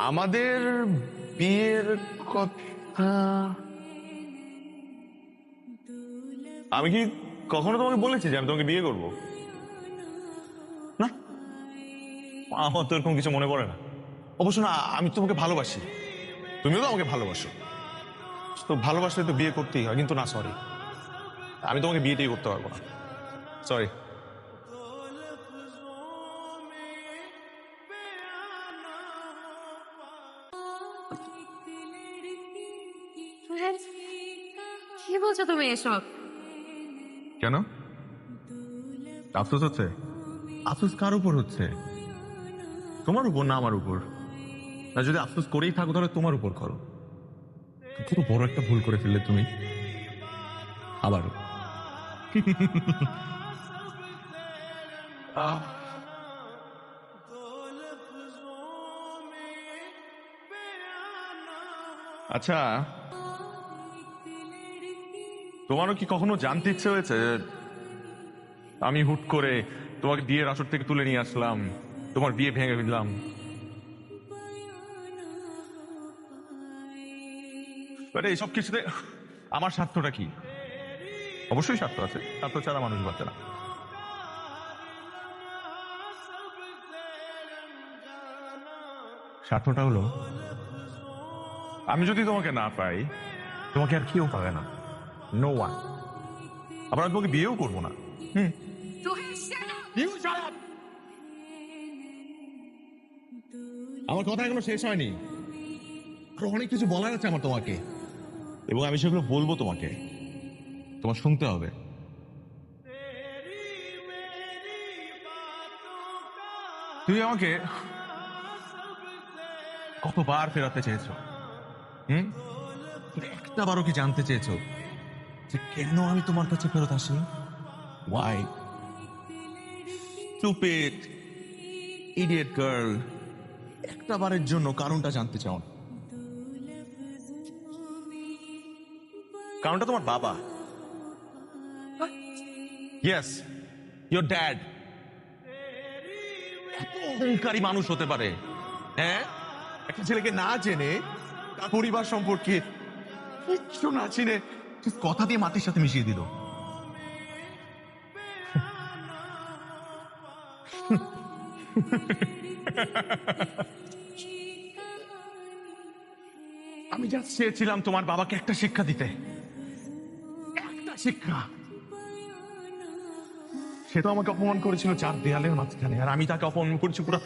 আমাদের বিয়ের কথা আমি কি কখনো তোমাকে বলেছি যে আমি তোমাকে বিয়ে করব? না, আমার তো এরকম কিছু মনে পড়ে না। অবশ্য না, আমি তোমাকে ভালোবাসি, তুমিও তো আমাকে ভালোবাসো। তো ভালোবাসলে তো বিয়ে করতেই হয়, কিন্তু না, সরি, আমি তোমাকে বিয়েটাই করতে পারবো না। সরি। সোহেল, কি বলছো তুমি এসব? কেন? আফসোস হচ্ছে? আফসোস কার উপর হচ্ছে? তোমার উপর না আমার উপর? না, যদি আফসোস করেই থাকো তাহলে তোমার উপর করো। কত বড় একটা ভুল করে ফেললে তুমি আবারও। আহ, আচ্ছা, তোমারও কি কখনো জানতে ইচ্ছে হয়েছে যে আমি হুট করে তোমাকে বিয়ের আসর থেকে তুলে নিয়ে আসলাম, তোমার বিয়ে ভেঙে দিলাম? এইসব কিছুতে আমার স্বার্থটা কি? অবশ্যই স্বার্থ আছে, স্বার্থ ছাড়া মানুষ বাঁচে না। স্বার্থটা হলো, আমি যদি তোমাকে না পাই, তোমাকে আর কেউ পাবে না, নো ওয়ান। আবার আমি তোমাকে বিয়েও করবো না। হুম। Sohel, shut up! You shut up! আমার কথা এখনো শেষ হয়নি, আরো অনেক কিছু বলার আছে আমার তোমাকে, এবং আমি সেগুলো বলবো তোমাকে, তোমার শুনতে হবে। তুমি আমাকে কতবার ফেরাতে চেয়েছো? হুম, একটা বারও কি জানতে চেয়েছো যে কেন আমি তোমার কাছে ফেরত আসিনি? ওয়াই? স্টুপিড ইডিয়েট গার্ল, একটা বারের জন্য কারণটা জানতে চাও না? কারণটা তোমার বাবা। Yes, your dad. এত অহংকারী মানুষ হতে পারে? হ্যাঁ, একটা ছেলেকে না জেনে, তার পরিবার সম্পর্কে কিচ্ছু না চিনে just কথা দিয়ে মাটির সাথে মিশিয়ে দিল। আমি যা চেয়েছিলাম তোমার বাবাকে একটা শিক্ষা দিতে, একটা শিক্ষা। সে তো আমাকে অপমান করেছিল চার দেয়ালের মাঝখানে, আর আমি তাকে অপমান করেছি পুরো